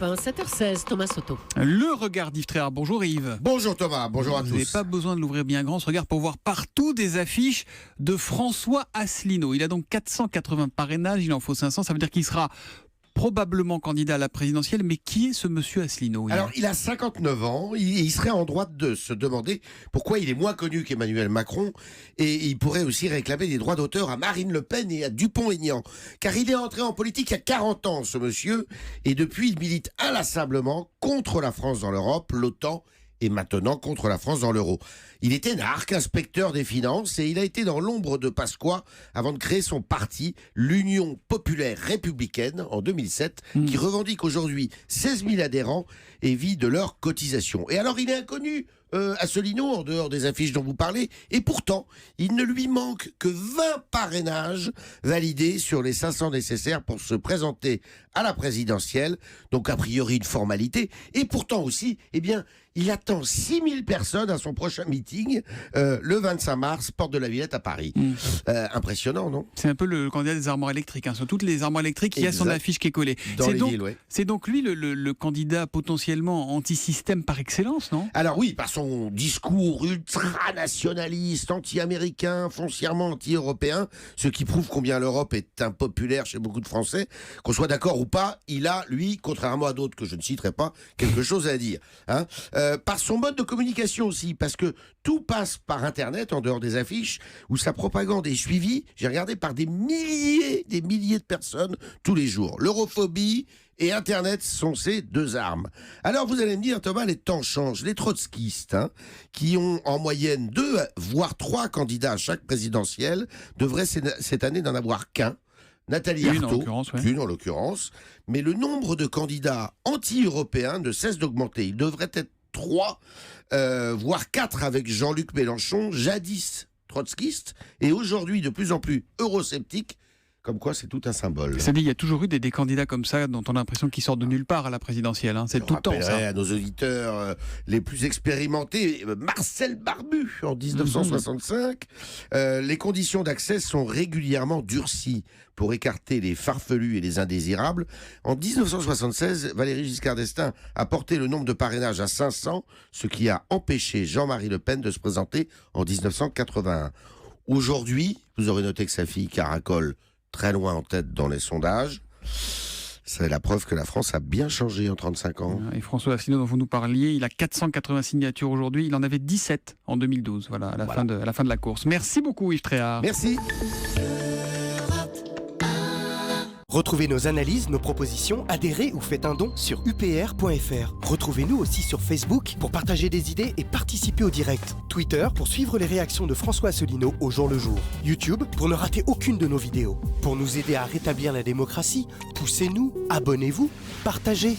Europe 1, 7h16, Thomas Soto. Le regard d'Yves Tréhard. Bonjour Yves. Bonjour Thomas, bonjour à tous. Vous n'avez pas besoin de l'ouvrir bien grand ce regard pour voir partout des affiches de François Asselineau. Il a donc 480 parrainages, il en faut 500, ça veut dire qu'il sera probablement candidat à la présidentielle, mais qui est ce monsieur Asselineau? Alors, il a 59 ans, il serait en droit de se demander pourquoi il est moins connu qu'Emmanuel Macron, et il pourrait aussi réclamer des droits d'auteur à Marine Le Pen et à Dupont-Aignan, car il est entré en politique il y a 40 ans, ce monsieur, et depuis, il milite inlassablement contre la France dans l'Europe, l'OTAN, et maintenant contre la France dans l'euro. Il était narque, inspecteur des finances, et il a été dans l'ombre de Pasqua avant de créer son parti, l'Union populaire républicaine, en 2007, qui revendique aujourd'hui 16 000 adhérents et vit de leurs cotisations. Et alors, il est inconnu, Asselineau, en dehors des affiches dont vous parlez, et pourtant, il ne lui manque que 20 parrainages validés sur les 500 nécessaires pour se présenter à la présidentielle, donc a priori une formalité, et pourtant aussi, eh bien, il attend 6 000 personnes à son prochain meeting, le 25 mars, porte de la Villette à Paris. Impressionnant, non? C'est un peu le candidat des armoires électriques. Sur toutes les armoires électriques, il y a son affiche qui est collée. Dans les villes, ouais. C'est donc lui le candidat potentiellement anti-système par excellence, non? Alors oui, par son discours ultra-nationaliste, anti-américain, foncièrement anti-européen, ce qui prouve combien l'Europe est impopulaire chez beaucoup de Français, qu'on soit d'accord ou pas, il a, lui, contrairement à d'autres que je ne citerai pas, quelque chose à dire. Par son mode de communication aussi, parce que tout passe par Internet, en dehors des affiches, où sa propagande est suivie, j'ai regardé, par des milliers de personnes tous les jours. L'europhobie et Internet sont ces deux armes. Alors vous allez me dire, Thomas, les temps changent. Les trotskistes, qui ont en moyenne 2 voire 3 candidats à chaque présidentielle, devraient cette année n'en avoir qu'un. Nathalie Arthaud, qu'une en l'occurrence, mais le nombre de candidats anti-européens ne cesse d'augmenter. Il devrait être 3, voire 4 avec Jean-Luc Mélenchon, jadis trotskiste, et aujourd'hui de plus en plus eurosceptique, comme quoi c'est tout un symbole. Ça dit, il y a toujours eu des candidats comme ça dont on a l'impression qu'ils sortent de nulle part à la présidentielle. C'est tout le temps ça. À nos auditeurs les plus expérimentés, Marcel Barbu en 1965. Les conditions d'accès sont régulièrement durcies pour écarter les farfelus et les indésirables. En 1976, Valéry Giscard d'Estaing a porté le nombre de parrainages à 500, ce qui a empêché Jean-Marie Le Pen de se présenter en 1981. Aujourd'hui, vous aurez noté que sa fille caracole très loin en tête dans les sondages. C'est la preuve que la France a bien changé en 35 ans. Et François Asselineau, dont vous nous parliez, il a 480 signatures aujourd'hui. Il en avait 17 en 2012, à la fin de la course. Merci beaucoup Yves Tréhard. Merci. Retrouvez nos analyses, nos propositions, adhérez ou faites un don sur upr.fr. Retrouvez-nous aussi sur Facebook pour partager des idées et participer au direct. Twitter pour suivre les réactions de François Asselineau au jour le jour. YouTube pour ne rater aucune de nos vidéos. Pour nous aider à rétablir la démocratie, poussez-nous, abonnez-vous, partagez.